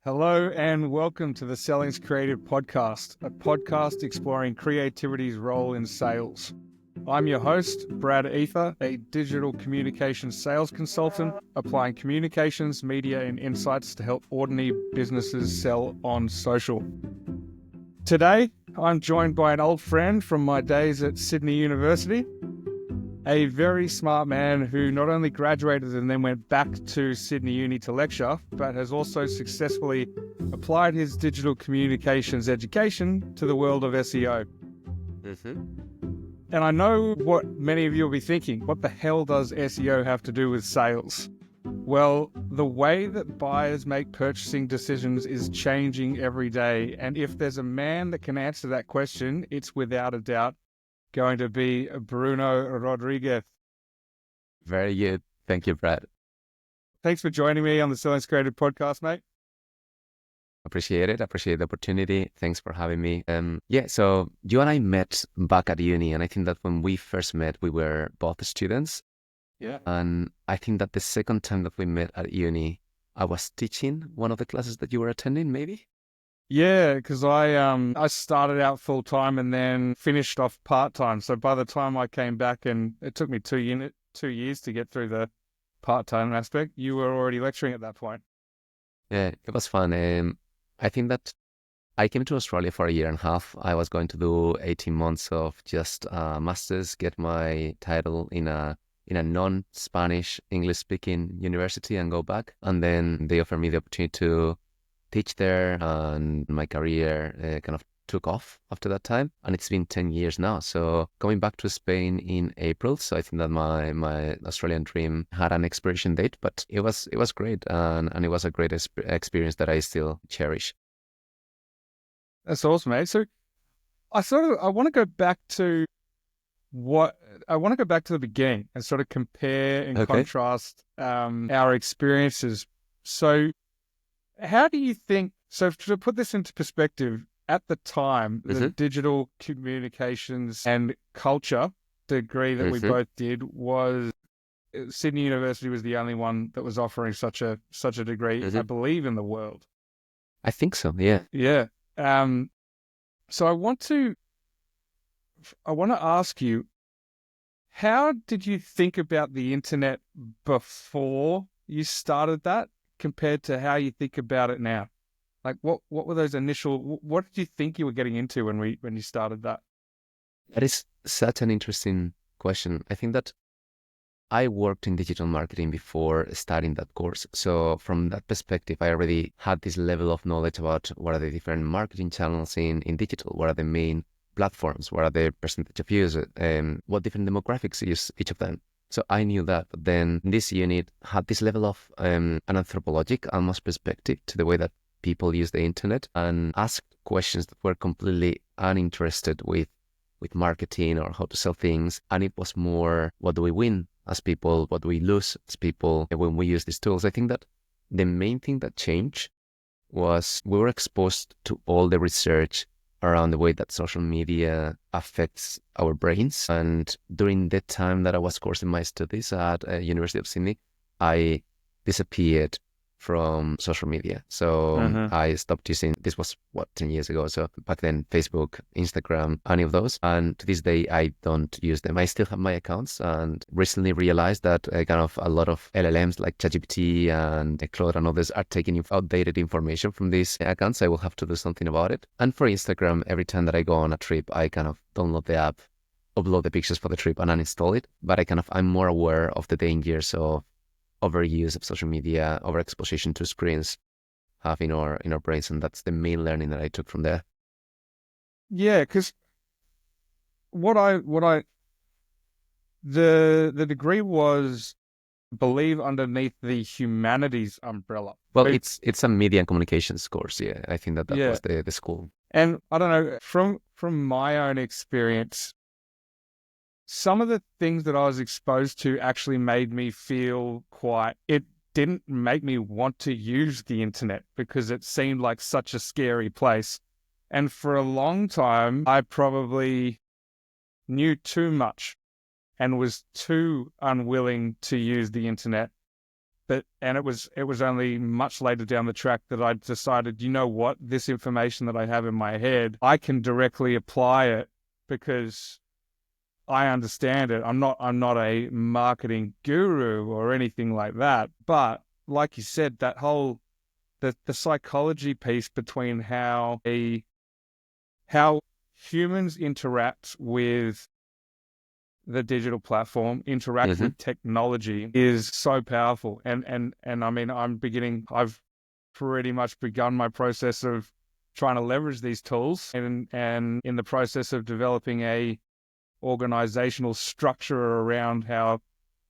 Hello and welcome to the Selling's Creative Podcast, a podcast exploring creativity's role in sales. I'm your host, Brad Ether, a digital communications sales consultant, applying communications, media, and insights to help ordinary businesses sell on social. Today, I'm joined by an old friend from my days at Sydney University, a very smart man who not only graduated and then went back to Sydney Uni to lecture, but has also successfully applied his digital communications education to the world of SEO. And I know what many of you will be thinking, what the hell does SEO have to do with sales? Well, the way that buyers make purchasing decisions is changing every day. And if there's a man that can answer that question, it's without a doubt going to be Bruno Rodriguez. Very good. Thank you, Brad. Thanks for joining me on the Selling's Creative Podcast, mate. Appreciate it. Appreciate the opportunity. Thanks for having me. So you and I met back at uni, and I think that when we first met, we were both students. Yeah. And I think that the second time that we met at uni, I was teaching one of the classes that you were attending, maybe? Yeah, because I started out full time and then finished off part time. So by the time I came back, and it took me 2 years to get through the part time aspect, you were already lecturing at that point. Yeah, it was fun. I think that I came to Australia for a year and a half. I was going to do 18 months of just masters, get my title in a non-Spanish English-speaking university and go back. And then they offered me the opportunity to teach there, and my career kind of took off after that time, and it's been 10 years now. So going back to Spain in April, so I think that my Australian dream had an expiration date, but it was great, and it was a great experience that I still cherish. That's awesome, mate. So I want to go back to the beginning and sort of compare and contrast our experiences. So how do you think, so to put this into perspective, at the time, the digital communications and culture degree that we both did was, Sydney University was the only one that was offering such a degree, I believe, in the world. I think so, yeah. Yeah. So I want to ask you, how did you think about the internet before you started that, compared to how you think about it now? Like what were those initial, what did you think you were getting into when you started that? That is such an interesting question. I think that I worked in digital marketing before starting that course. So from that perspective, I already had this level of knowledge about what are the different marketing channels in digital, what are the main platforms, what are the percentage of users, what different demographics use each of them. So I knew that, but then this unit had this level of an anthropologic almost perspective to the way that people use the internet, and asked questions that were completely uninterested with marketing or how to sell things. And it was more, what do we win as people? What do we lose as people when we use these tools? I think that the main thing that changed was we were exposed to all the research around the way that social media affects our brains. And during the time that I was coursing my studies at University of Sydney, I disappeared from social media. So I stopped using, this was 10 years ago. So back then, Facebook, Instagram, any of those. And to this day, I don't use them. I still have my accounts, and recently realized that kind of a lot of LLMs like ChatGPT and Claude and others are taking outdated information from these accounts. I will have to do something about it. And for Instagram, every time that I go on a trip, I kind of download the app, upload the pictures for the trip, and uninstall it. But I'm more aware of the dangers of overuse of social media, overexposition to screens have in our brains, and that's the main learning that I took from there. Yeah, because the degree was, I believe, underneath the humanities umbrella. Well, it's a media and communications course. Yeah, I think that was the school. And I don't know, from my own experience, some of the things that I was exposed to actually made me feel it didn't make me want to use the internet, because it seemed like such a scary place. And for a long time, I probably knew too much and was too unwilling to use the internet. And it was only much later down the track that I decided, you know what, this information that I have in my head, I can directly apply it because I understand it. I'm not a marketing guru or anything like that. But like you said, that whole the psychology piece between how humans interact with the digital platform, interact Mm-hmm. with technology is so powerful. And I mean, I've pretty much begun my process of trying to leverage these tools and in the process of developing a organizational structure around how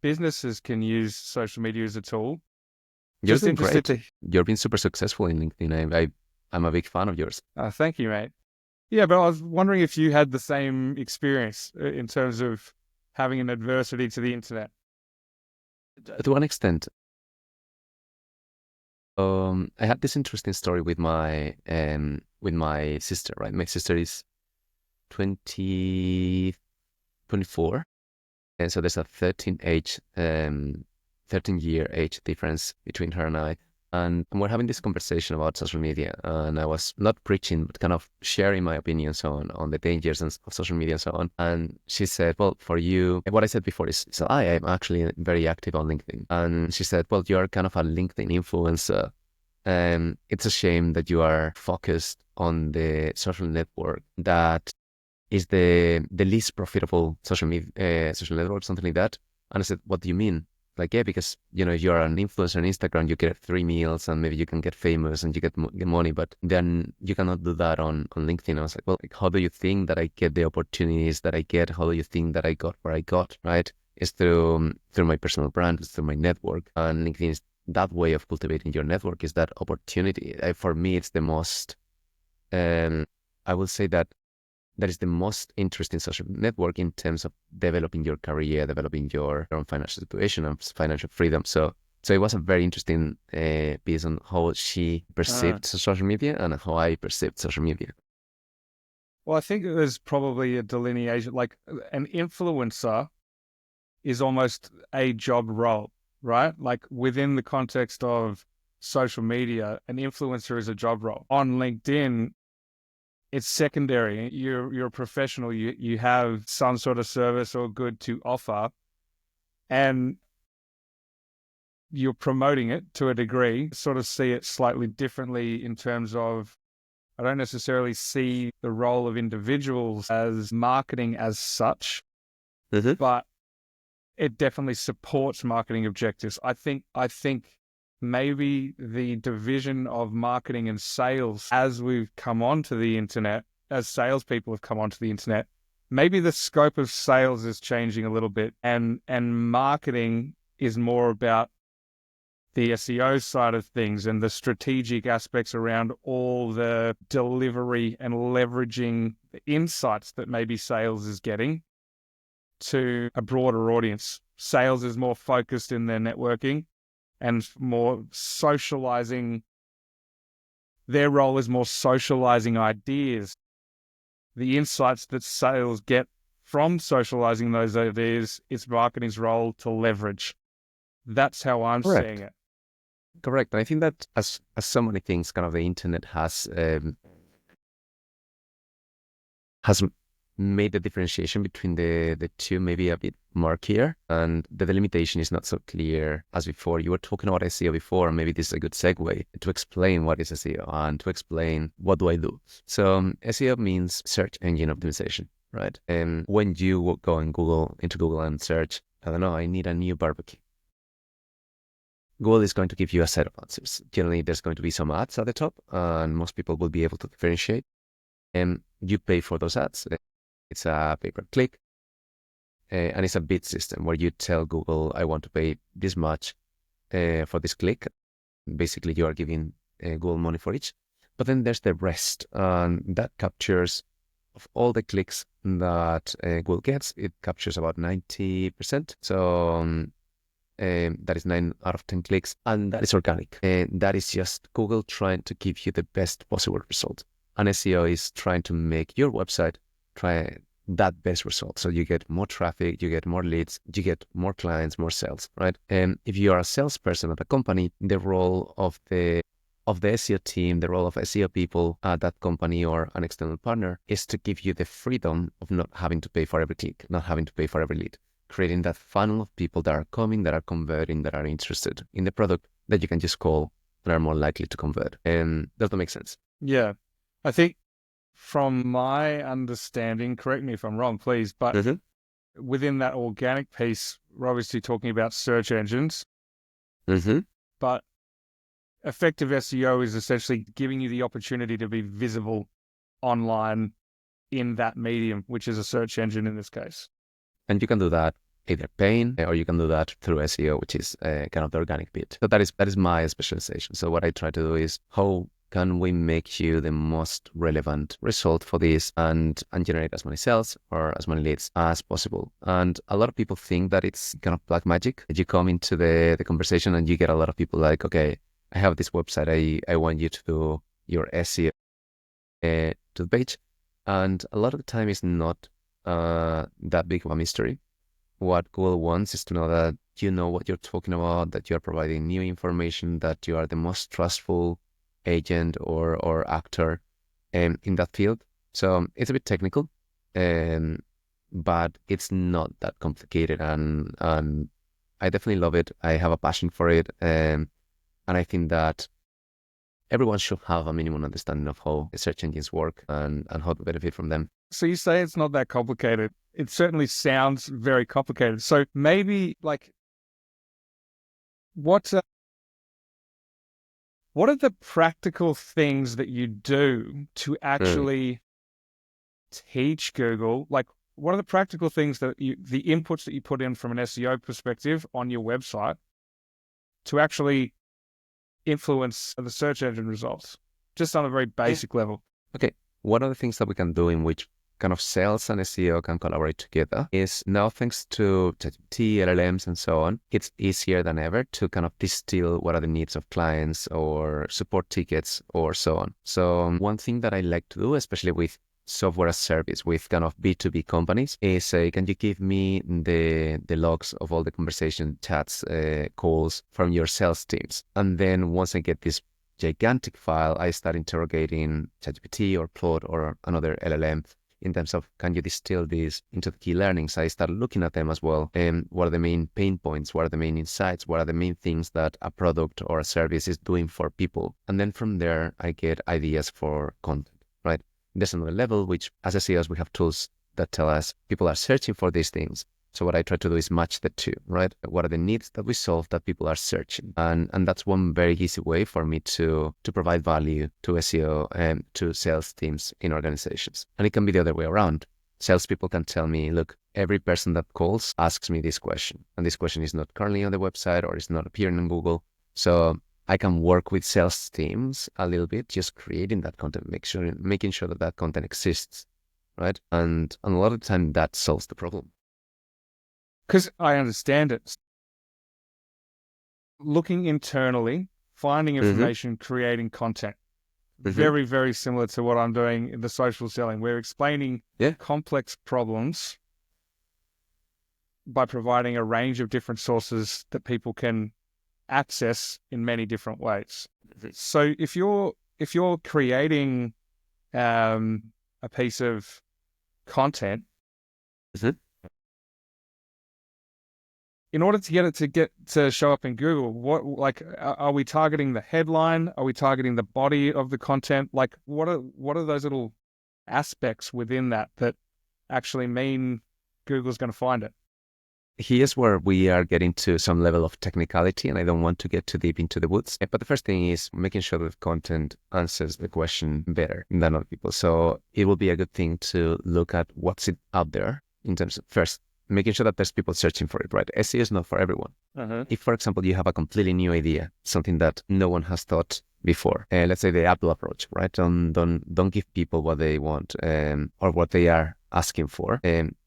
businesses can use social media as a tool. You're Just doing interested great. to, You're being super successful in LinkedIn. I'm a big fan of yours. thank you, mate. Yeah, but I was wondering if you had the same experience in terms of having an adversity to the internet. To one extent, I had this interesting story with my sister, right? My sister is 24, and so there's a 13-year age difference between her and I. And we're having this conversation about social media, and I was not preaching, but kind of sharing my opinions on the dangers of social media and so on. And she said, "Well, for you, what I said before is I am actually very active on LinkedIn." And she said, "Well, you're kind of a LinkedIn influencer. It's a shame that you are focused on the social network that is the least profitable social network, something like that." And I said, "What do you mean?" Like, yeah, because you're an influencer on Instagram, you get free meals and maybe you can get famous and you get money, but then you cannot do that on LinkedIn. I was like, well, like, how do you think that I get the opportunities that I get? How do you think that I got where I got? Right? It's through my personal brand, it's through my network, and LinkedIn is that way of cultivating your network. Is that opportunity? For me, it's the most. I will say that is the most interesting social network in terms of developing your career, developing your own financial situation and financial freedom. So it was a very interesting piece on how she perceived social media and how I perceived social media. Well, I think there's probably a delineation, like an influencer is almost a job role, right? Like within the context of social media, an influencer is a job role. On LinkedIn, it's secondary. You're a professional. You have some sort of service or good to offer, and you're promoting it to a degree. Sort of see it slightly differently in terms of I don't necessarily see the role of individuals as marketing as such, Mm-hmm. but it definitely supports marketing objectives. I think maybe the division of marketing and sales as we've come onto the internet, as salespeople have come onto the internet, maybe the scope of sales is changing a little bit and marketing is more about the SEO side of things and the strategic aspects around all the delivery and leveraging the insights that maybe sales is getting to a broader audience. Sales is more focused in their networking and more socializing. Their role is more socializing ideas. The insights that sales get from socializing those ideas, it's marketing's role to leverage. That's how I'm seeing Correct. it. Correct. And I think that as so many things, kind of the internet has made the differentiation between the two maybe a bit murkier, and the delimitation is not so clear as before. You were talking about SEO before, and maybe this is a good segue to explain what is SEO and to explain what do I do. So SEO means search engine optimization, right? And when you go into Google and search, I don't know, I need a new barbecue, Google is going to give you a set of answers. Generally, there's going to be some ads at the top, and most people will be able to differentiate. And you pay for those ads. It's a pay-per-click, and it's a bid system where you tell Google, I want to pay this much for this click. Basically, you are giving Google money for each. But then there's the rest, and that captures of all the clicks that Google gets. It captures about 90%. So that is 9 out of 10 clicks, and that is organic. That is just Google trying to give you the best possible result. And SEO is trying to make your website that best result. So you get more traffic, you get more leads, you get more clients, more sales, right? And if you are a salesperson at a company, the role of the SEO team, the role of SEO people at that company or an external partner is to give you the freedom of not having to pay for every click, not having to pay for every lead, creating that funnel of people that are coming, that are converting, that are interested in the product that you can just call and are more likely to convert. And does that make sense? Yeah. I think from my understanding, correct me if I'm wrong, please, but within that organic piece, we're obviously talking about search engines, but effective SEO is essentially giving you the opportunity to be visible online in that medium, which is a search engine in this case. And you can do that either paying or you can do that through SEO, which is kind of the organic bit. So that is my specialization. So what I try to do is how can we make you the most relevant result for this and generate as many sales or as many leads as possible. And a lot of people think that it's kind of black magic. You come into the conversation and you get a lot of people like, okay, I have this website. I want you to do your SEO to the page. And a lot of the time it's not that big of a mystery. What Google wants is to know that you know what you're talking about, that you're providing new information, that you are the most trustful agent or actor in that field. So it's a bit technical, but it's not that complicated. And I definitely love it. I have a passion for it. And I think that everyone should have a minimum understanding of how search engines work and how to benefit from them. So you say it's not that complicated. It certainly sounds very complicated. So maybe like what are the practical things that you do to actually teach Google? Like what are the practical things that the inputs that you put in from an SEO perspective on your website to actually influence the search engine results, just on a very basic level? Okay. One of the things that we can do in which kind of sales and SEO can collaborate together is now, thanks to ChatGPT, LLMs, and so on, it's easier than ever to kind of distill what are the needs of clients or support tickets or so on. So one thing that I like to do, especially with software as service, with kind of B2B companies, is can you give me the logs of all the conversation chats, calls from your sales teams? And then once I get this gigantic file, I start interrogating ChatGPT or Claude or another LLM in terms of, can you distill these into the key learnings? I start looking at them as well. And what are the main pain points? What are the main insights? What are the main things that a product or a service is doing for people? And then from there, I get ideas for content, right? There's another level, which as SEOs, we have tools that tell us people are searching for these things. So what I try to do is match the two, right? What are the needs that we solve that people are searching? And that's one very easy way for me to provide value to SEO and to sales teams in organizations. And it can be the other way around. Salespeople can tell me, look, every person that calls asks me this question. And this question is not currently on the website or is not appearing in Google. So I can work with sales teams a little bit, just creating that content, making sure that that content exists, right? And a lot of the time that solves the problem. Because I understand it. Looking internally, finding information, creating content. Very, very similar to what I'm doing in the social selling. We're explaining complex problems by providing a range of different sources that people can access in many different ways. So if you're creating a piece of content, in order to get it to show up in Google, what, like, are we targeting the headline? Are we targeting the body of the content? Like, what are those little aspects within that actually mean Google's going to find it? Here's where we are getting to some level of technicality, and I don't want to get too deep into the woods. But the first thing is making sure that content answers the question better than other people. So it will be a good thing to look at what's it out there in terms of, first, making sure that there's people searching for it, right? SEO is not for everyone. If, for example, you have a completely new idea, something that no one has thought before, let's say the Apple approach, right? Don't give people what they want or what they are asking for.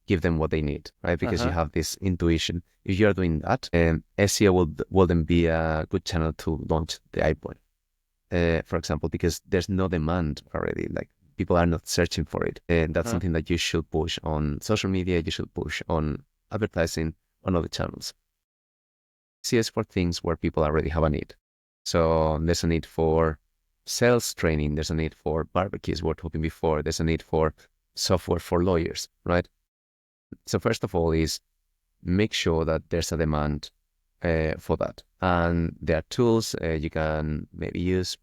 Give them what they need, right? Because you have this intuition. If you're doing that, SEO will then be a good channel to launch the iPhone, for example, because there's no demand already. Like people are not searching for it. And that's something that you should push on social media, you should push on advertising, on other channels. CS for things where people already have a need. So there's a need for sales training, there's a need for barbecues, we were talking before, there's a need for software for lawyers, right? So first of all is make sure that there's a demand for that. And there are tools you can maybe use,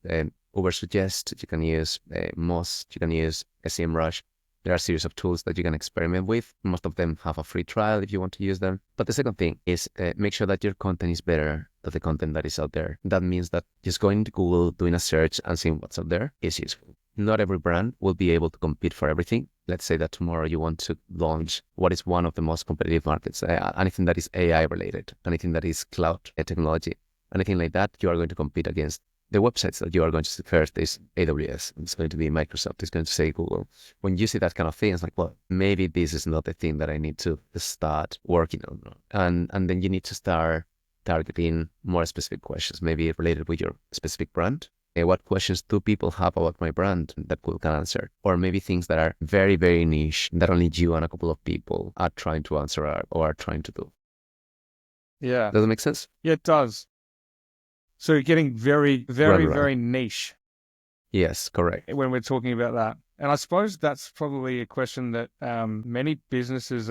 Ubersuggest, you can use Moz, you can use SEMrush. There are a series of tools that you can experiment with. Most of them have a free trial if you want to use them. But the second thing is make sure that your content is better than the content that is out there. That means that just going to Google, doing a search and seeing what's out there is useful. Not every brand will be able to compete for everything. Let's say that tomorrow you want to launch what is one of the most competitive markets, anything that is AI related, anything that is cloud technology, anything like that, you are going to compete against. The websites that you are going to see first is AWS. It's going to be Microsoft. It's going to say Google. When you see that kind of thing, it's like, well, maybe this is not the thing that I need to start working on. And then you need to start targeting more specific questions, maybe related with your specific brand. What questions do people have about my brand that Google can answer? Or maybe things that are very, very niche that only you and a couple of people are trying to answer or are trying to do. Yeah. Does that make sense? Yeah, it does. So you're getting very, very, very niche. Yes, correct. When we're talking about that. And I suppose that's probably a question that many businesses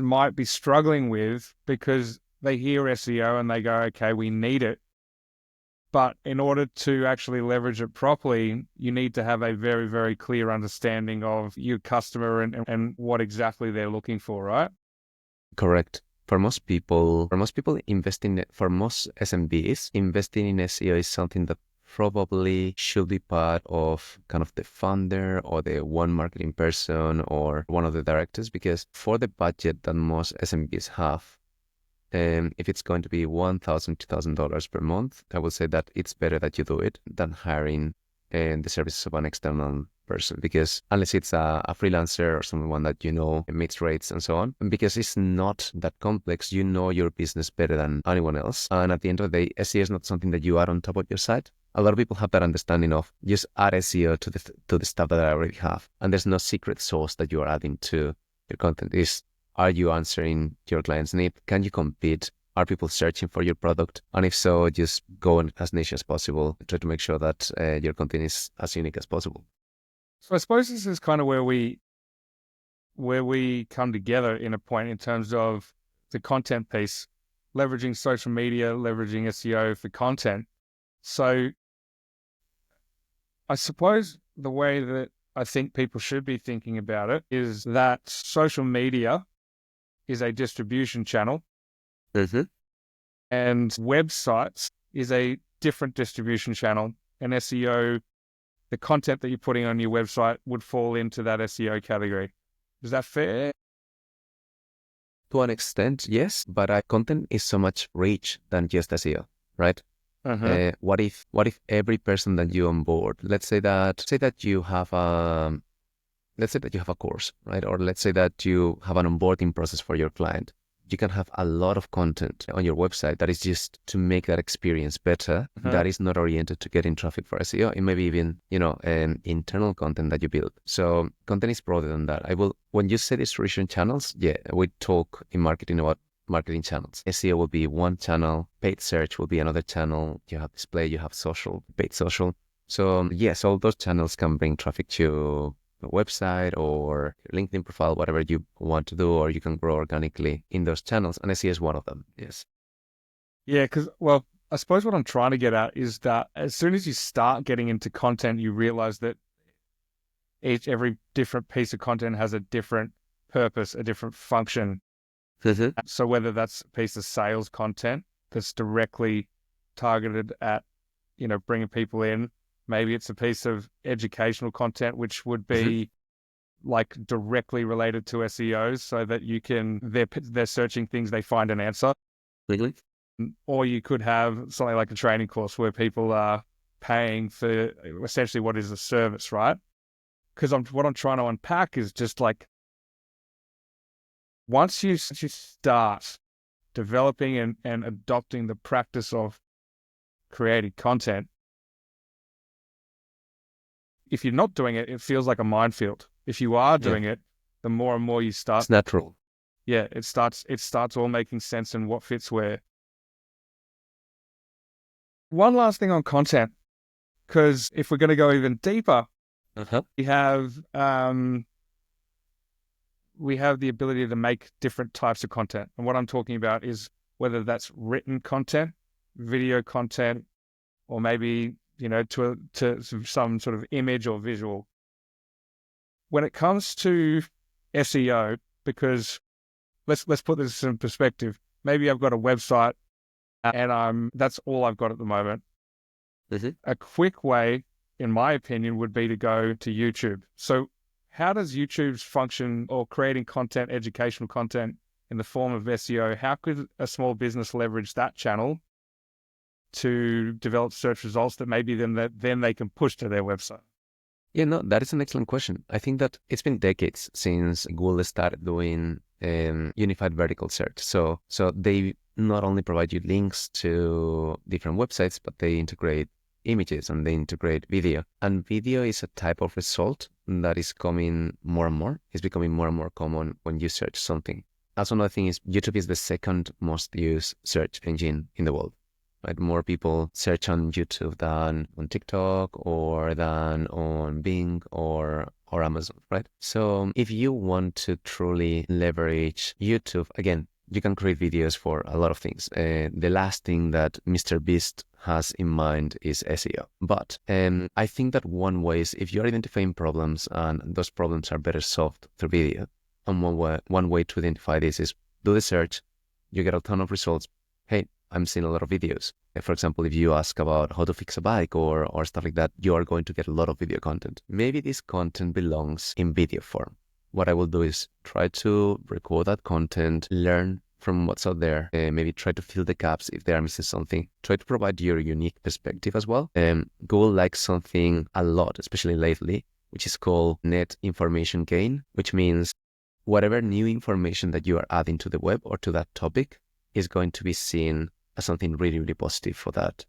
might be struggling with, because they hear SEO and they go, okay, we need it. But in order to actually leverage it properly, you need to have a very, very clear understanding of your customer and what exactly they're looking for, right? Correct. For most people investing, for most SMBs, investing in SEO is something that probably should be part of kind of the founder or the one marketing person or one of the directors, because for the budget that most SMBs have, if it's going to be $1,000, $2,000 per month, I would say that it's better that you do it than hiring the services of an external person, because unless it's a freelancer or someone that meets rates and so on, because it's not that complex, your business better than anyone else. And at the end of the day, SEO is not something that you add on top of your site. A lot of people have that understanding of just add SEO to the stuff that I already have, and there's no secret sauce that you are adding to your content. Are you answering your client's need? Can you compete? Are people searching for your product? And if so, just go as niche as possible. Try to make sure that your content is as unique as possible. So I suppose this is kind of where we come together in a point in terms of the content piece, leveraging social media, leveraging SEO for content. So I suppose the way that I think people should be thinking about it is that social media is a distribution channel, and websites is a different distribution channel. And SEO, the content that you're putting on your website, would fall into that SEO category. Is that fair? To an extent, yes, but content is so much rich than just SEO, right? What if every person that you onboard, let's say that you have a course, right? Or let's say that you have an onboarding process for your client. You can have a lot of content on your website that is just to make that experience better. That is not oriented to getting traffic for SEO. It may be even, internal content that you build. So content is broader than that. When you say distribution channels, we talk in marketing about marketing channels. SEO will be one channel, paid search will be another channel. You have display, you have social, paid social. So yes, all those channels can bring traffic to a website or your LinkedIn profile, whatever you want to do, or you can grow organically in those channels. And SEO is one of them. Yes. Yeah, because, well, I suppose what I'm trying to get at is that as soon as you start getting into content, you realize that every different piece of content has a different purpose, a different function. So whether that's a piece of sales content that's directly targeted at, bringing people in, maybe it's a piece of educational content, which would be like directly related to SEO, so that they're searching things, they find an answer. Legally. Or you could have something like a training course where people are paying for essentially what is a service, right? Because what I'm trying to unpack is just like, once you start developing and adopting the practice of creating content, if you're not doing it, it feels like a minefield. If you are doing it, the more and more you start. It's natural. Yeah, it starts all making sense and what fits where. One last thing on content, because if we're going to go even deeper, we have the ability to make different types of content. And what I'm talking about is whether that's written content, video content, or maybe, to some sort of image or visual. When it comes to SEO, because let's put this in perspective. Maybe I've got a website and that's all I've got at the moment. A quick way, in my opinion, would be to go to YouTube. So how does YouTube's function or creating content, educational content in the form of SEO, how could a small business leverage that channel to develop search results that maybe then they can push to their website? Yeah, no, that is an excellent question. I think that it's been decades since Google started doing unified vertical search. So they not only provide you links to different websites, but they integrate images and they integrate video. And video is a type of result that is coming more and more. It's becoming more and more common when you search something. Also, another thing is YouTube is the second most used search engine in the world. Right? More people search on YouTube than on TikTok or than on Bing or Amazon, right? So if you want to truly leverage YouTube, again, you can create videos for a lot of things. The last thing that Mr. Beast has in mind is SEO. But I think that one way is if you're identifying problems and those problems are better solved through video, and one way to identify this is do the search, you get a ton of results. Hey, I'm seeing a lot of videos. For example, if you ask about how to fix a bike or stuff like that, you are going to get a lot of video content. Maybe this content belongs in video form. What I will do is try to record that content, learn from what's out there, maybe try to fill the gaps if they are missing something. Try to provide your unique perspective as well. Google likes something a lot, especially lately, which is called net information gain, which means whatever new information that you are adding to the web or to that topic is going to be seen as something really, really positive for that.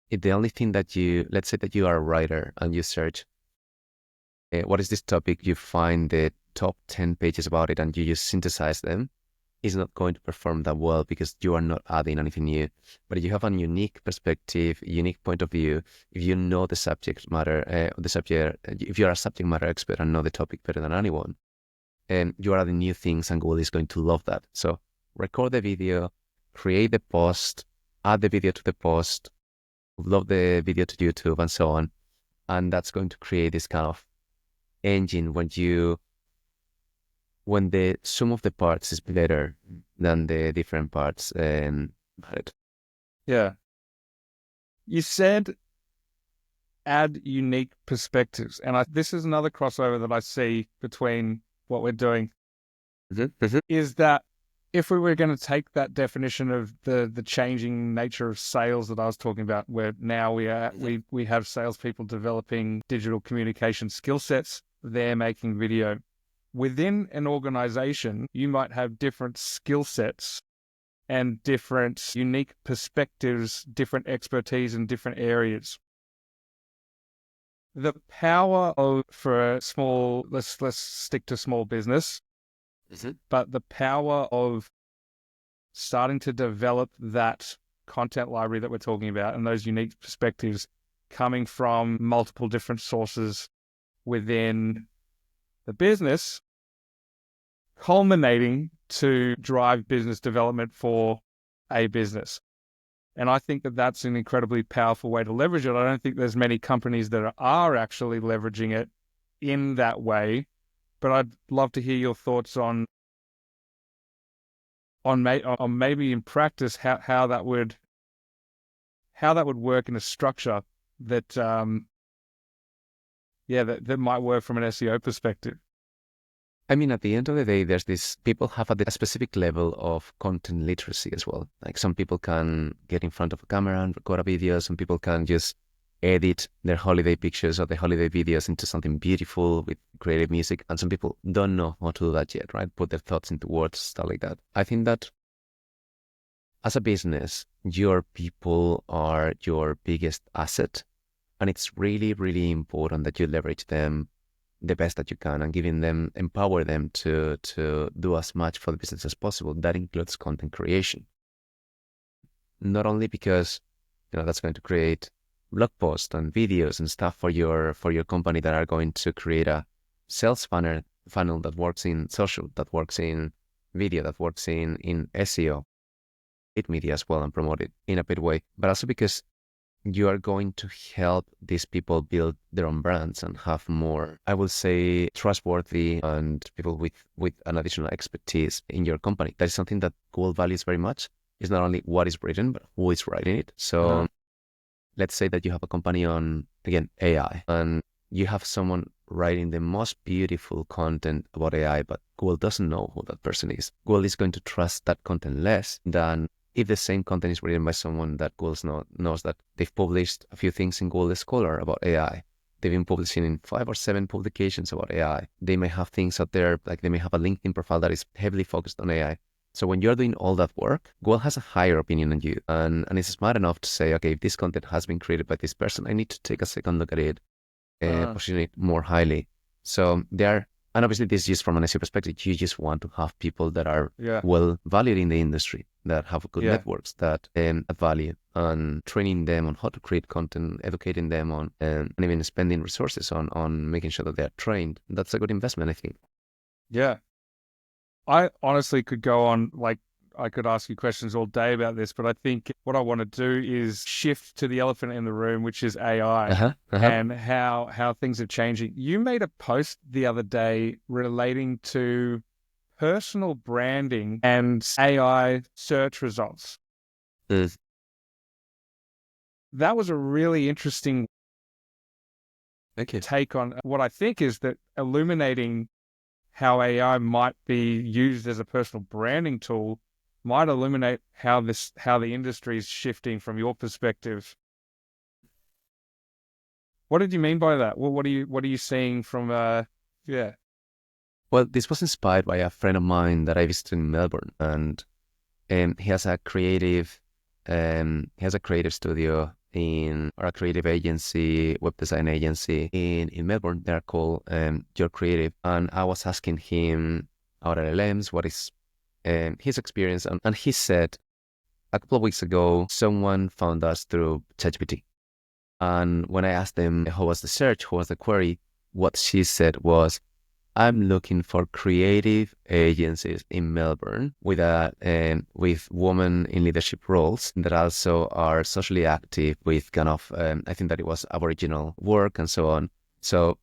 If the only thing that let's say that you are a writer and you search, what is this topic? You find the top 10 pages about it and you just synthesize them, is not going to perform that well because you are not adding anything new. But if you have a unique perspective, unique point of view, if you know the subject matter, if you're a subject matter expert and know the topic better than anyone, you are adding new things and Google is going to love that. So record the video, create the post, add the video to the post, upload the video to YouTube and so on. And that's going to create this kind of engine when the sum of the parts is better than the different parts. Yeah. You said add unique perspectives. And this is another crossover that I see between what we're doing. Is that if we were going to take that definition of the changing nature of sales that I was talking about, where now we have salespeople developing digital communication skill sets, they're making video. Within an organization, you might have different skill sets and different unique perspectives, different expertise in different areas. The power for a small, let's stick to small business, but the power of starting to develop that content library that we're talking about and those unique perspectives coming from multiple different sources within the business, culminating to drive business development for a business. And I think that that's an incredibly powerful way to leverage it. I don't think there's many companies that are actually leveraging it in that way, but I'd love to hear your thoughts on maybe in practice how that would work in a structure that that might work from an SEO perspective. I mean, at the end of the day, people have a specific level of content literacy as well. Like some people can get in front of a camera and record a video. Some people can just edit their holiday pictures or their holiday videos into something beautiful with creative music. And some people don't know how to do that yet, right? Put their thoughts into words, stuff like that. I think that as a business, your people are your biggest asset. And it's really, really important that you leverage them the best that you can and empower them to do as much for the business as possible. That includes content creation. Not only because, that's going to create blog posts and videos and stuff for your company that are going to create a sales funnel that works in social, that works in video, that works in SEO, media as well, and promote it in a paid way, but also because you are going to help these people build their own brands and have more, I would say, trustworthy and people with an additional expertise in your company. That is something that Google values very much. It's not only what is written, but who is writing it. So let's say that you have a company on, again, AI, and you have someone writing the most beautiful content about AI, but Google doesn't know who that person is. Google is going to trust that content less than if the same content is written by someone that Google knows that they've published a few things in Google Scholar about AI. They've been publishing in 5 or 7 publications about AI. They may have things out there, like they may have a LinkedIn profile that is heavily focused on AI. So when you're doing all that work, Google has a higher opinion on you, and it's smart enough to say, okay, if this content has been created by this person, I need to take a second look at it and position it more highly. So and obviously this is just from an SEO perspective, you just want to have people that are well valued in the industry, that have good networks, that add value, and training them on how to create content, educating them on, and even spending resources on making sure that they're trained. That's a good investment, I think. Yeah. I honestly could go on, I could ask you questions all day about this, but I think what I want to do is shift to the elephant in the room, which is AI and how things are changing. You made a post the other day relating to personal branding and AI search results. That was a really interesting take on what I think is that illuminating how AI might be used as a personal branding tool might illuminate how the industry is shifting from your perspective. What did you mean by that? What are you seeing from Well, this was inspired by a friend of mine that I visited in Melbourne, and he has a creative studio or a creative agency, web design agency in Melbourne. They're called Your Creative. And I was asking him about LLMs, what is his experience. And he said a couple of weeks ago, someone found us through ChatGPT. And when I asked them how was the search, how was the query, what she said was, I'm looking for creative agencies in Melbourne with women in leadership roles that also are socially active with kind of, I think that it was Aboriginal work and so on. So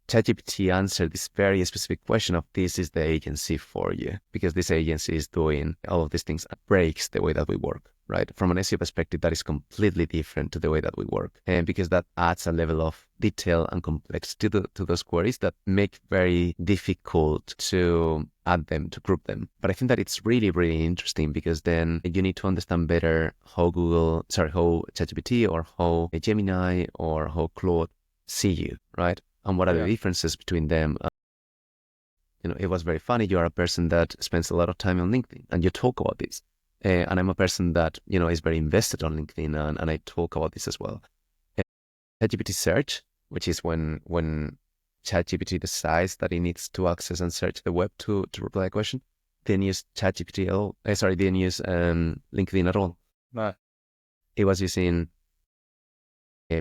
ChatGPT answered this very specific question of this is the agency for you, because this agency is doing all of these things that breaks the way that we work, right? From an SEO perspective, that is completely different to the way that we work. And because that adds a level of detail and complexity to those queries that make very difficult to add them, to group them. But I think that it's really, really interesting because then you need to understand better how ChatGPT or how Gemini or how Claude see you, right? And what are the differences between them? It was very funny. You are a person that spends a lot of time on LinkedIn and you talk about this. And I'm a person that, is very invested on LinkedIn and I talk about this as well. ChatGPT search, which is when ChatGPT decides that it needs to access and search the web to reply a question, they didn't use ChatGPT at all. They didn't use LinkedIn at all. No. It was using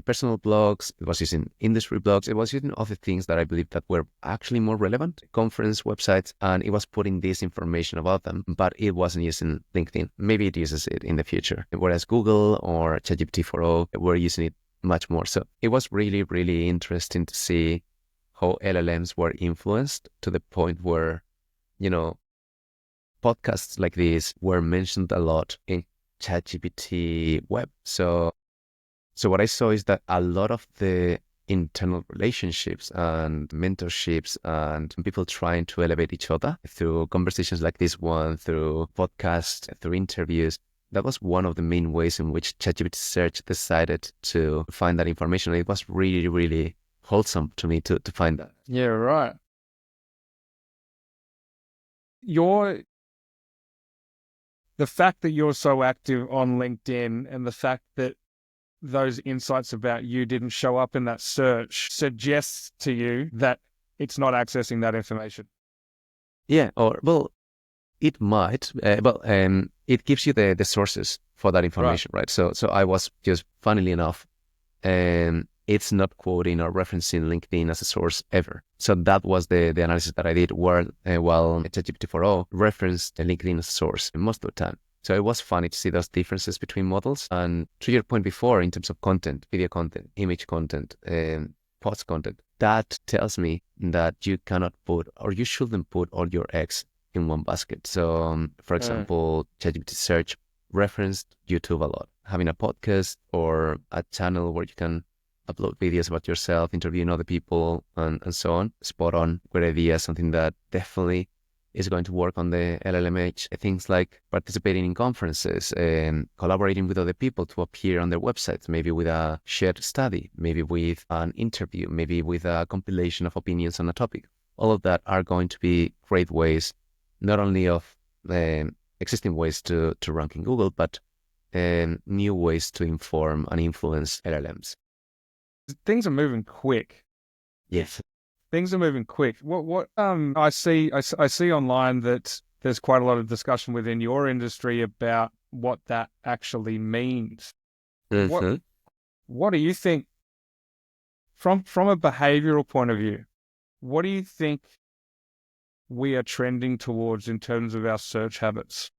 personal blogs, it was using industry blogs, it was using other things that I believe that were actually more relevant, conference websites, and it was putting this information about them, but it wasn't using LinkedIn. Maybe it uses it in the future, whereas Google or ChatGPT 4o were using it much more. So it was really, really interesting to see how LLMs were influenced to the point where, podcasts like this were mentioned a lot in ChatGPT web. So what I saw is that a lot of the internal relationships and mentorships and people trying to elevate each other through conversations like this one, through podcasts, through interviews, that was one of the main ways in which ChatGPT search decided to find that information. It was really, really wholesome to me to find that. Yeah, right. The fact that you're so active on LinkedIn and the fact that those insights about you didn't show up in that search suggests to you that it's not accessing that information. Yeah, or well, it might, it gives you the sources for that information, right? So I was just, funnily enough, it's not quoting or referencing LinkedIn as a source ever. So that was the analysis that I did while ChatGPT 4o referenced LinkedIn as a source most of the time. So it was funny to see those differences between models. And to your point before, in terms of content, video content, image content, post content, that tells me that you cannot put, or you shouldn't put, all your eggs in one basket. So, for example, ChatGPT search referenced YouTube a lot. Having a podcast or a channel where you can upload videos about yourself, interviewing other people, and so on. Spot on, great idea, something that definitely is going to work on the LLMH. Things like participating in conferences and collaborating with other people to appear on their websites, maybe with a shared study, maybe with an interview, maybe with a compilation of opinions on a topic. All of that are going to be great ways, not only of existing ways to rank in Google, but new ways to inform and influence LLMs. Things are moving quick. Yes. Things are moving quick. I see online that there's quite a lot of discussion within your industry about what that actually means. Mm-hmm. What do you think from a behavioral point of view? What do you think we are trending towards in terms of our search habits?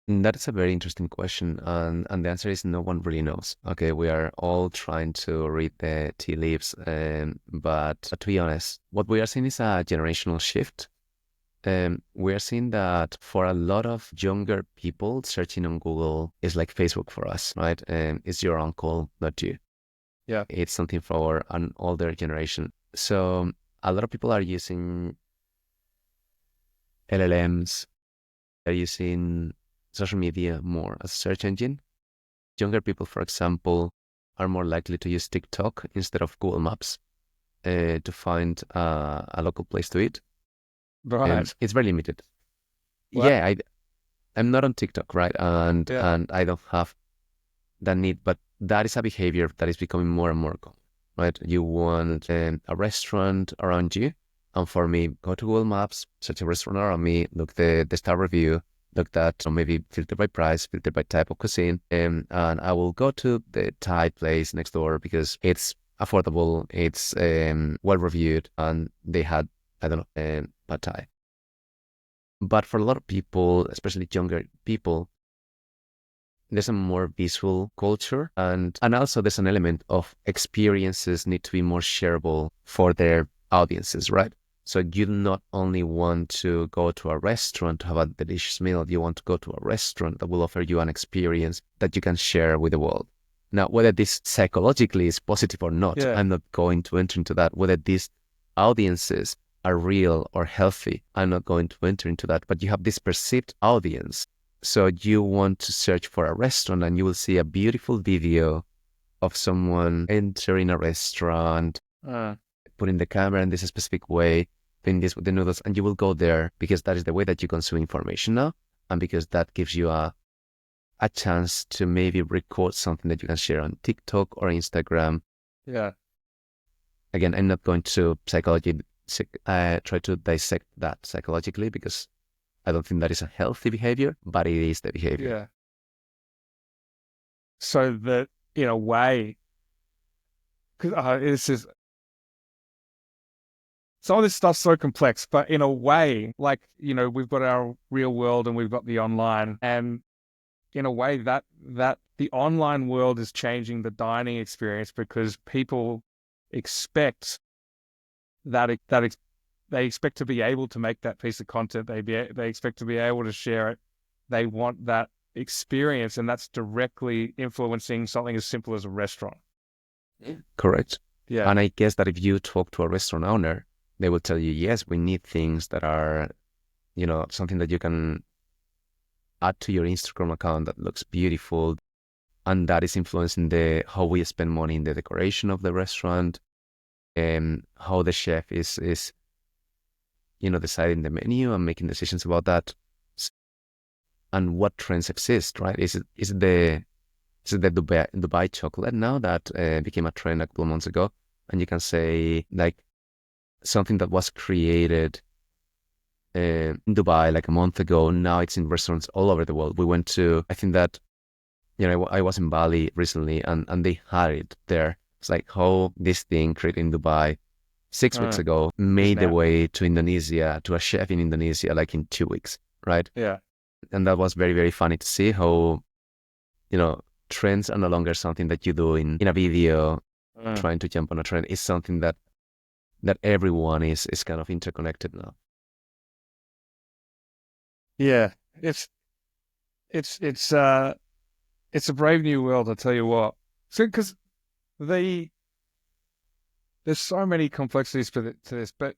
That is a very interesting question, and the answer is no one really knows. Okay, we are all trying to read the tea leaves, but to be honest, what we are seeing is a generational shift. We are seeing that for a lot of younger people, searching on Google is like Facebook for us, right? It's your uncle, not you. Yeah. It's something for an older generation. So a lot of people are using LLMs, they're using social media more as a search engine. Younger people, for example, are more likely to use TikTok instead of Google Maps to find a local place to eat. Right. It's very limited. What? Yeah, I'm not on TikTok, right? And I don't have that need, but that is a behavior that is becoming more and more common, right? You want a restaurant around you, and for me, go to Google Maps, search a restaurant around me, look the star review, look that, or maybe filter by price, filter by type of cuisine, and I will go to the Thai place next door because it's affordable, it's well reviewed, and they had, I don't know, pad Thai. But for a lot of people, especially younger people, there's a more visual culture, and also there's an element of experiences need to be more shareable for their audiences, right? So you not only want to go to a restaurant to have a delicious meal, you want to go to a restaurant that will offer you an experience that you can share with the world. Now, whether this psychologically is positive or not, I'm not going to enter into that. Whether these audiences are real or healthy, I'm not going to enter into that. But you have this perceived audience. So you want to search for a restaurant and you will see a beautiful video of someone entering a restaurant, putting the camera in this specific way, doing this with the noodles, and you will go there because that is the way that you consume information now, and because that gives you a chance to maybe record something that you can share on TikTok or Instagram. Yeah. Again, I'm not going to try to dissect that psychologically because I don't think that is a healthy behavior, but it is the behavior. Yeah. So that in a way, because it's just, some of this stuff's so complex, but in a way, like, we've got our real world and we've got the online, and in a way that the online world is changing the dining experience because people expect they expect to be able to make that piece of content. They expect to be able to share it. They want that experience, and that's directly influencing something as simple as a restaurant. Correct. Yeah. And I guess that if you talk to a restaurant owner, they will tell you, yes, we need things that are, something that you can add to your Instagram account that looks beautiful, and that is influencing how we spend money in the decoration of the restaurant, and how the chef is deciding the menu and making decisions about that, and what trends exist, right? Is it the This is the Dubai chocolate now that became a trend a couple of months ago. And you can say like something that was created in Dubai like a month ago. Now it's in restaurants all over the world. We went to, I think that, I was in Bali recently and they had it there. It's like how this thing created in Dubai 6 weeks ago made the way to Indonesia, to a chef in Indonesia, like in 2 weeks, right? Yeah. And that was very, very funny to see how, trends are no longer something that you do in a video trying to jump on a trend. It's something that everyone is kind of interconnected now. Yeah. It's a brave new world, I'll tell you what. So, because there's so many complexities to this, but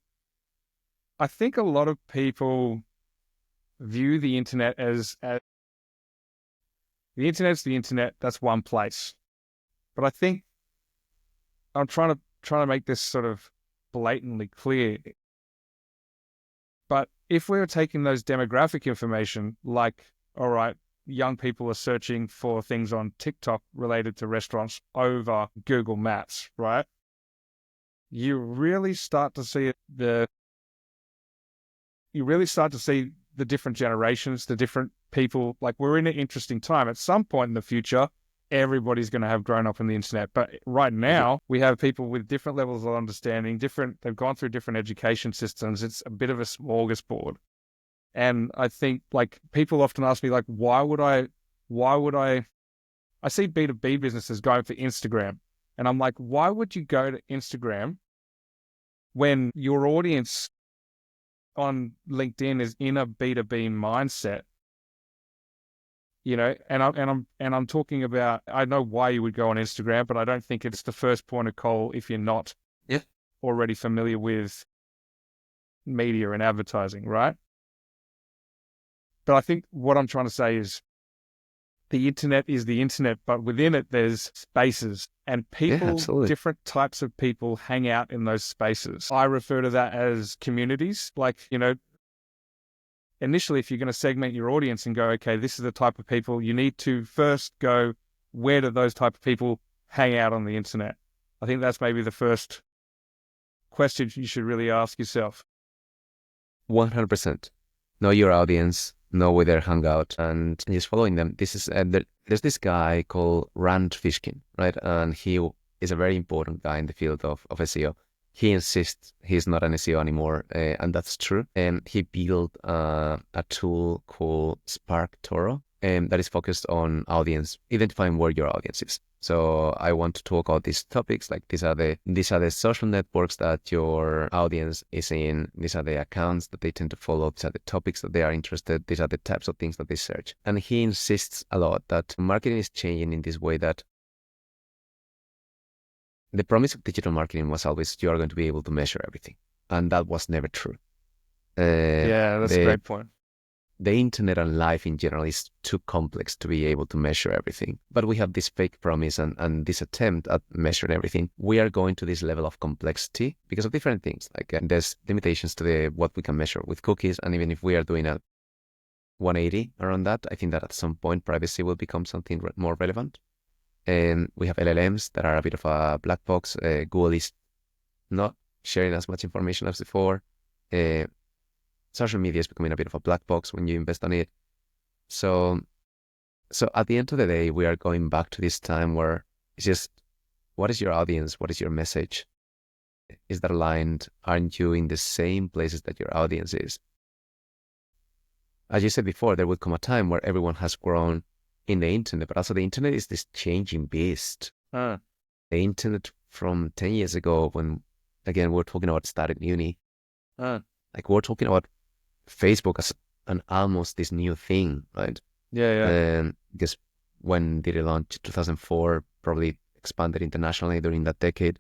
I think a lot of people view the internet as the internet's the internet. That's one place. But I think I'm trying to make this sort of blatantly clear. But if we were taking those demographic information, like, all right, young people are searching for things on TikTok related to restaurants over Google Maps, right? You really start to see the different generations, the different people. Like, we're in an interesting time. At some point in the future, everybody's going to have grown up on the internet. But right now, we have people with different levels of understanding, they've gone through different education systems. It's a bit of a smorgasbord. And I think, like, people often ask me, like, why would I see B2B businesses going for Instagram. And I'm like, why would you go to Instagram when your audience on LinkedIn is in a B2B mindset? And I'm talking about, I know why you would go on Instagram, but I don't think it's the first point of call if you're not already familiar with media and advertising, right? But I think what I'm trying to say is the internet is the internet, but within it, there's spaces and people, different types of people hang out in those spaces. I refer to that as communities. Like, initially, if you're going to segment your audience and go, okay, this is the type of people, you need to first go, where do those type of people hang out on the internet? I think that's maybe the first question you should really ask yourself. 100%. Know your audience, know where they hang out, and just following them. This is there's this guy called Rand Fishkin, right? And he is a very important guy in the field of SEO. He insists he's not an SEO anymore, and that's true. And he built a tool called Spark Toro, that is focused on audience, identifying where your audience is. So I want to talk about these topics. Like, these are the social networks that your audience is in. These are the accounts that they tend to follow. These are the topics that they are interested. These are the types of things that they search. And he insists a lot that marketing is changing in this way, that the promise of digital marketing was always you are going to be able to measure everything. And that was never true. That's a great point. The internet and life in general is too complex to be able to measure everything. But we have this fake promise and this attempt at measuring everything. We are going to this level of complexity because of different things. Like, there's limitations to what we can measure with cookies. And even if we are doing a 180 around that, I think that at some point privacy will become something more relevant. And we have LLMs that are a bit of a black box. Google is not sharing as much information as before. Social media is becoming a bit of a black box when you invest on it. So at the end of the day, we are going back to this time where it's just, what is your audience? What is your message? Is that aligned? Aren't you in the same places that your audience is? As you said before, there will come a time where everyone has grown in the internet, but also the internet is this changing beast. The internet from 10 years ago, when, again, we're talking about starting uni, like, we're talking about Facebook as an almost this new thing, right? Yeah. Because when did it launch? 2004, probably expanded internationally during that decade.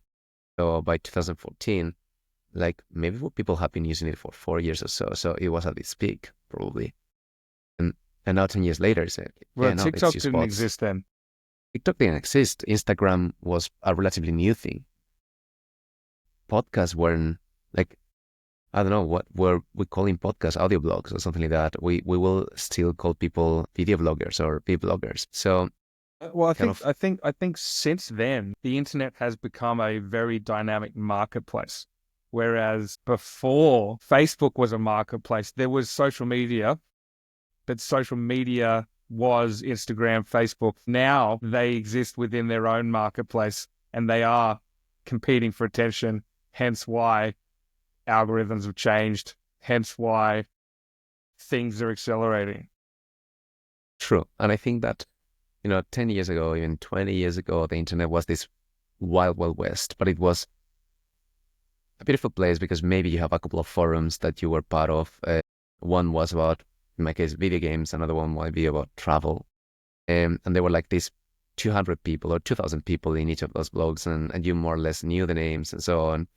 So by 2014, like, maybe people have been using it for 4 years or so. So it was at its peak, probably. And now 10 years later, it's TikTok didn't exist then. TikTok didn't exist. Instagram was a relatively new thing. Podcasts weren't, like, I don't know what we're calling podcasts, audio blogs or something like that. We will still call people video bloggers or vloggers. So Well, Kind of, I think since then, the internet has become a very dynamic marketplace. Whereas before Facebook was a marketplace, there was social media, but social media was Instagram, Facebook. Now they exist within their own marketplace and they are competing for attention. Hence why algorithms have changed. Hence why things are accelerating. true. And I think that, 10 years ago, even 20 years ago, the internet was this wild, wild west, but it was a beautiful place because maybe you have a couple of forums that you were part of. One was about, in my case, video games. Another one might be about travel. And there were like these 200 people or 2,000 people in each of those blogs, and you more or less knew the names and so on.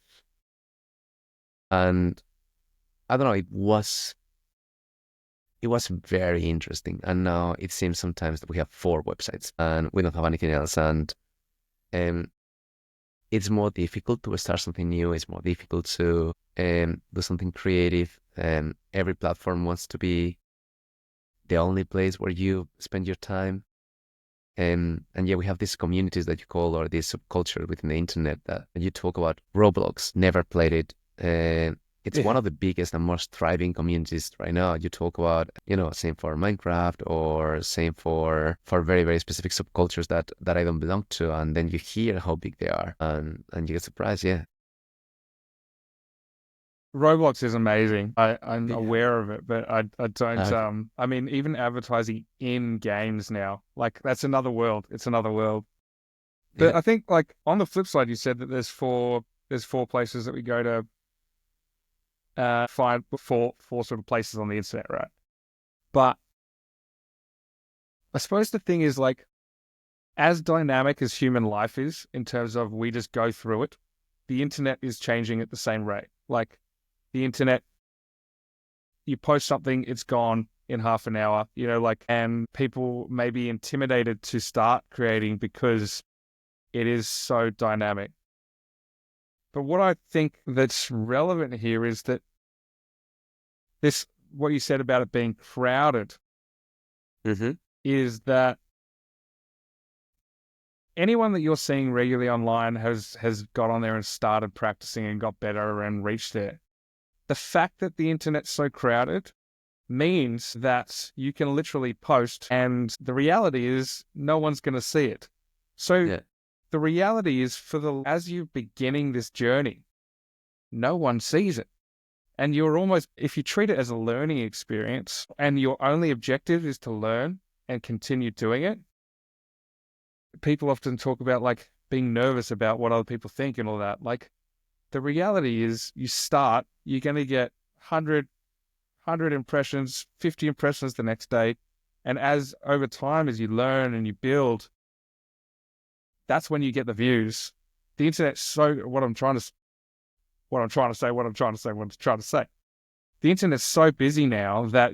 And I don't know, it was very interesting. And now it seems sometimes that we have 4 websites and we don't have anything else. And um, it's more difficult to start something new. It's more difficult to do something creative. Every platform wants to be the only place where you spend your time. And yeah, we have these communities that you call, or this subculture within the internet that you talk about. Roblox, never played it. It's one of the biggest and most thriving communities right now. You talk about, same for Minecraft, or same for very, very specific subcultures that I don't belong to. And then you hear how big they are and you get surprised. Yeah. Roblox is amazing. I'm Yeah. aware of it, but I don't. Okay. I mean, even advertising in games now, like that's another world. It's another world. But Yeah. I think, like on the flip side, you said that there's four places that we go to find four sort of places on the internet, right? But I suppose the thing is, like, as dynamic as human life is in terms of we just go through it, the internet is changing at the same rate. Like the internet, you post something, it's gone in half an hour, and people may be intimidated to start creating because it is so dynamic. But what I think that's relevant here is that what you said about it being crowded, Mm-hmm. is that anyone that you're seeing regularly online has got on there and started practicing and got better and reached there. The fact that the internet's so crowded means that you can literally post and the reality is no one's going to see it. So Yeah. the reality is as you're beginning this journey, no one sees it. And you're almost, if you treat it as a learning experience and your only objective is to learn and continue doing it, people often talk about like being nervous about what other people think and all that. Like the reality is you're going to get 100 impressions, 50 impressions the next day. And as over time, as you learn and you build, that's when you get the views. The internet's what I'm trying to say. The internet's so busy now that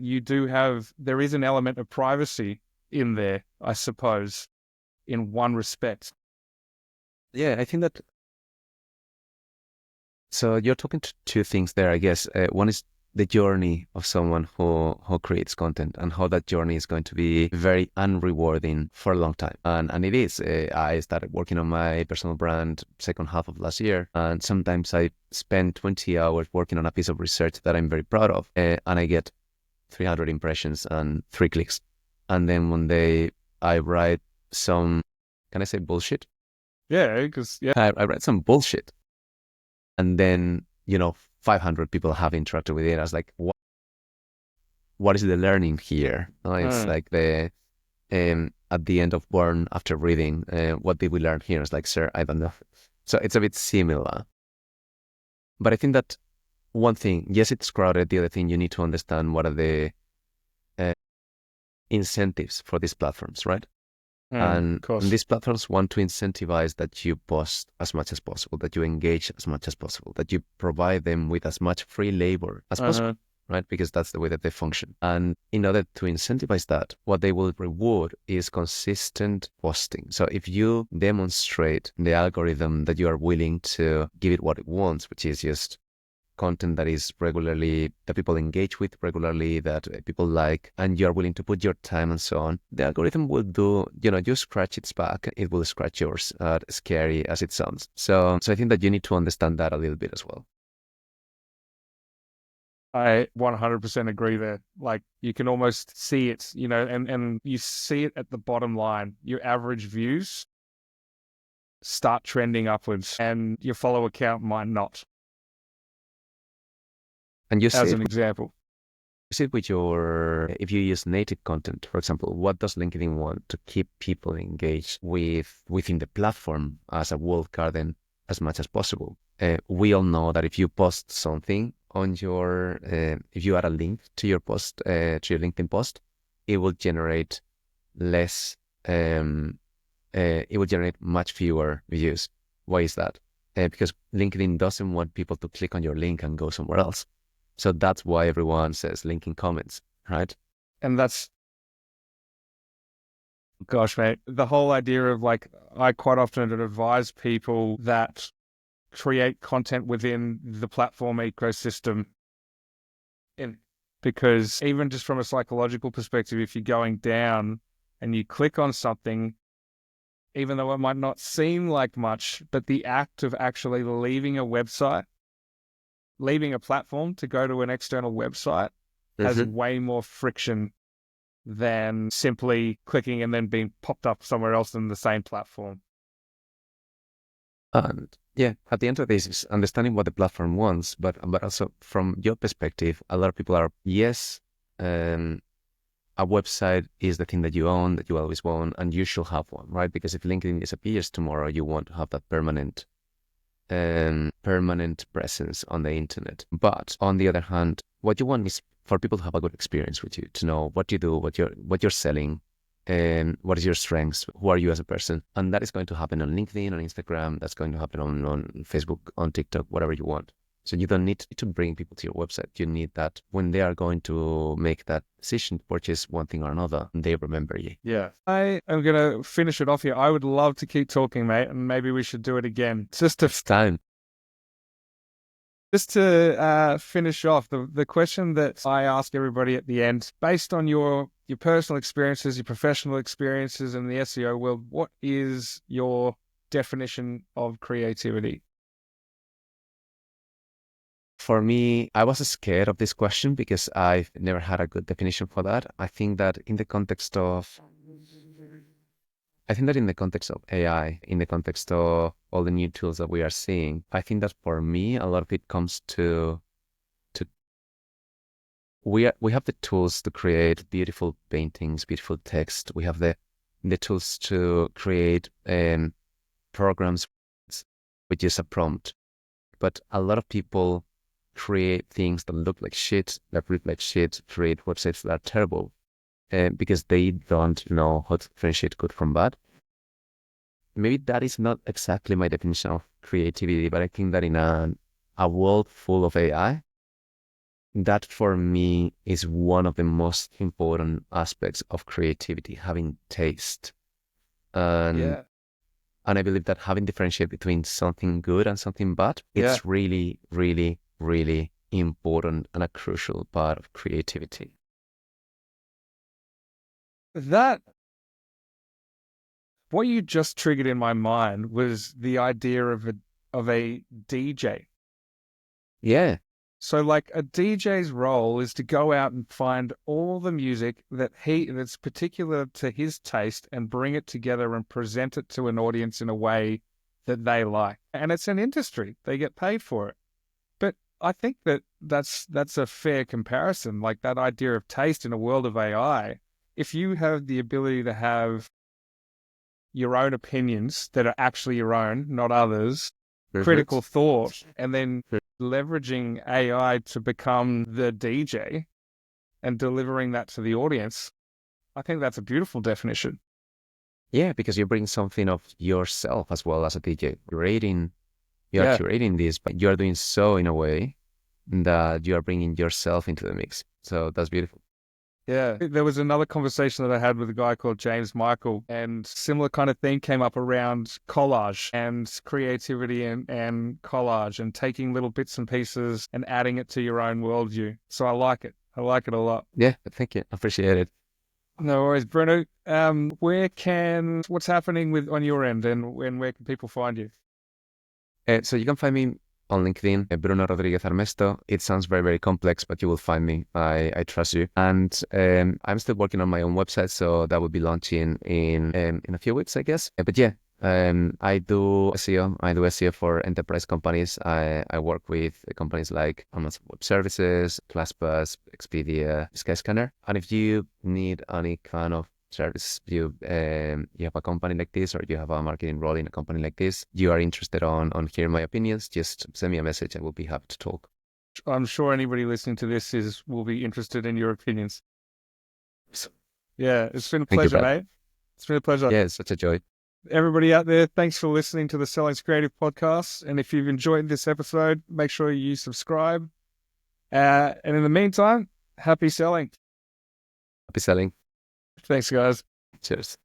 there is an element of privacy in there, I suppose, in one respect. Yeah, I think that. So you're talking to 2 things there, I guess. One is the journey of someone who creates content, and how that journey is going to be very unrewarding for a long time. And it is. I started working on my personal brand second half of last year, and sometimes I spend 20 hours working on a piece of research that I'm very proud of, and I get 300 impressions and 3 clicks. And then one day I write some, can I say bullshit? Yeah, because I write some bullshit. And then, 500 people have interacted with it. I was like, what is the learning here? It's like at the end of Born after reading, what did we learn here? It's like, sir, I don't know. So it's a bit similar. But I think that one thing, yes, it's crowded. The other thing, you need to understand what are the incentives for these platforms, right? of And course. these platforms want to incentivize that you post as much as possible, that you engage as much as possible, that you provide them with as much free labor as possible, right? Because that's the way that they function. And in order to incentivize that, what they will reward is consistent posting. So if you demonstrate the algorithm that you are willing to give it what it wants, which is just content that is regularly, that people engage with regularly, that people like, and you're willing to put your time and so on, the algorithm will do, you scratch its back, it will scratch yours, scary as it sounds. So I think that you need to understand that a little bit as well. I 100% agree there. Like you can almost see it, and you see it at the bottom line. Your average views start trending upwards and your follower count might not. And you see As it, an example. with if you use native content, for example, what does LinkedIn want? To keep people engaged within the platform as a walled garden as much as possible. We all know that if you post something on your, if you add a link to your post, to your LinkedIn post, it will generate less, it will generate much fewer views. Why is that? Because LinkedIn doesn't want people to click on your link and go somewhere else. So that's why everyone says linking comments, right? And that's, gosh, mate, the whole idea of like, I quite often advise people that create content within the platform ecosystem. Because even just from a psychological perspective, if you're going down and you click on something, even though it might not seem like much, but the act of actually leaving a website, leaving a platform to go to an external website has way more friction than simply clicking and then being popped up somewhere else in the same platform. And yeah, at the end of this is understanding what the platform wants, but also from your perspective, a lot of people are, yes, a website is the thing that you own, that you always want, and you should have one, right? Because if LinkedIn disappears tomorrow, you want to have that permanent presence on the internet. But on the other hand, what you want is for people to have a good experience with you, to know what you do, what you're selling, and what is your strengths, who are you as a person. And that is going to happen on LinkedIn, on Instagram, that's going to happen on Facebook, on TikTok, whatever you want. So you don't need to bring people to your website. You need that when they are going to make that decision to purchase one thing or another, they remember you. Yeah. I am going to finish it off here. I would love to keep talking, mate, and maybe we should do it again. It's time. Just to finish off, the question that I ask everybody at the end, based on your personal experiences, your professional experiences in the SEO world, what is your definition of creativity? For me, I was scared of this question because I've never had a good definition for that. I think that in the context of AI, in the context of all the new tools that we are seeing, I think that for me, a lot of it comes to we have the tools to create beautiful paintings, beautiful text. We have the tools to create programs which is a prompt. But a lot of people create things that look like shit, that read like shit, create websites that are terrible, because they don't know how to differentiate good from bad. Maybe that is not exactly my definition of creativity, but I think that in a world full of AI, that for me is one of the most important aspects of creativity, having taste. And I believe that having differentiate between something good and something bad, it's really, really, really important and a crucial part of creativity. What you just triggered in my mind was the idea of a DJ. Yeah. So like a DJ's role is to go out and find all the music that's particular to his taste and bring it together and present it to an audience in a way that they like. And it's an industry. They get paid for it. But I think that's a fair comparison. Like that idea of taste in a world of AI, if you have the ability to have your own opinions that are actually your own, not others, critical thought, and then leveraging AI to become the DJ and delivering that to the audience, I think that's a beautiful definition. Yeah, because you bring something of yourself as well as a DJ. You're curating this, but you're doing so in a way that you are bringing yourself into the mix. So that's beautiful. Yeah. There was another conversation that I had with a guy called James Michael, and similar kind of thing came up around collage and creativity and collage and taking little bits and pieces and adding it to your own worldview. So I like it. I like it a lot. Yeah, thank you. Appreciate it. No worries, Bruno. What's happening on your end, and where can people find you? So you can find me on LinkedIn, Bruno Rodriguez Armesto. It sounds very, very complex, but you will find me. I trust you. And I'm still working on my own website, so that will be launching in a few weeks, I guess. But yeah, I do SEO. I do SEO for enterprise companies. I work with companies like Amazon Web Services, ClassPass, Expedia, Skyscanner. And if you need any kind of service, you have a company like this, or you have a marketing role in a company like this, you are interested on hearing my opinions, just send me a message. I will be happy to talk. I'm sure anybody listening to this will be interested in your opinions. Yeah, it's been a pleasure, mate. It's been a pleasure. Yeah, it's such a joy. Everybody out there, thanks for listening to the Selling's Creative podcast. And if you've enjoyed this episode, make sure you subscribe. And in the meantime, happy selling. Happy selling. Thanks, guys. Cheers.